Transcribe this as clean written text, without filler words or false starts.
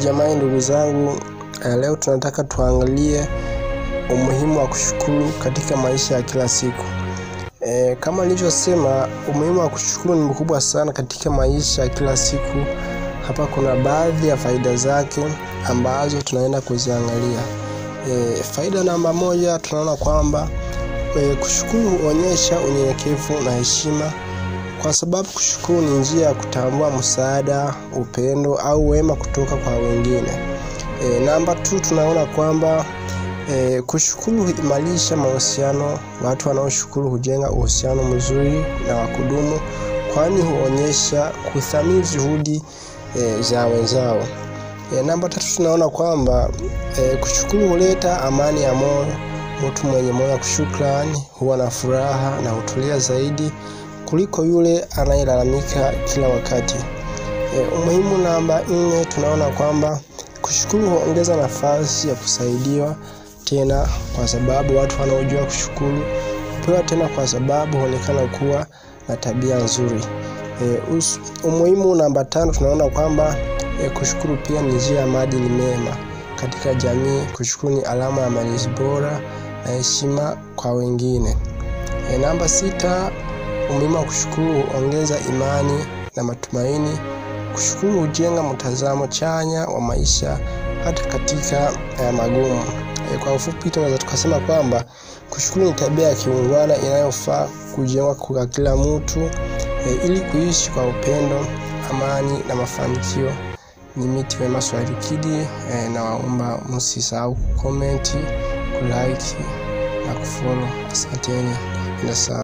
Jamani, ndugu zangu, leo tunataka tuangalie umuhimu wa kushukuru katika maisha ya kila siku. Kama nilivyosema, umuhimu wa kushukuru ni mkubwa sana katika maisha ya kila siku. Hapa kuna baadhi ya faida zake ambazo tunaenda kuziangalia. Faida namba moja, tunaona kwamba kushukuru huonyesha unyenyekevu na heshima, kwa sababu kushukuru ni njia ya kutambua msaada, upendo au wema kutoka kwa wengine. Namba 2, tunaona kwamba kushukuru huimarisha mahusiano. Watu wanaoshukuru hujenga uhusiano mzuri na wa kudumu, kwani huonyesha kuthamini juhudi za wenzao. Namba 3, tunaona kwamba kushukuru huleta amani ya moyo. Mtu mwenye moyo wa shukrani huwa na furaha na hutulia zaidi kuliko yule anayelalamika kila wakati. Umuhimu namba 4, tunaona kwamba kushukuru huongeza nafasi ya kusaidiwa tena, kwa sababu watu wanaojua kushukuru hupewa tena, kwa sababu huonekana kuwa na tabia nzuri. Umuhimu namba 5, tunaona kwamba kushukuru pia ni njia ya maadili mema katika jamii. Kushukuru ni alama ya malezi bora na heshima kwa wengine. Namba 6, umuhimu wa kushukuru huongeza imani na matumaini. Kushukuru hujenga mtazamo chanya wa maisha hata katika magumu. Kwa ufupi, tunaweza tukasema kwamba kushukuru ni tabia ya kiungwana inayofaa kujengwa kwa kila mtu ili kuishi kwa upendo, amani na mafanikio. Ni miti wema Swahili Kid, na waomba msisahau kucomment, kulike na kufollow. Asanteni sana.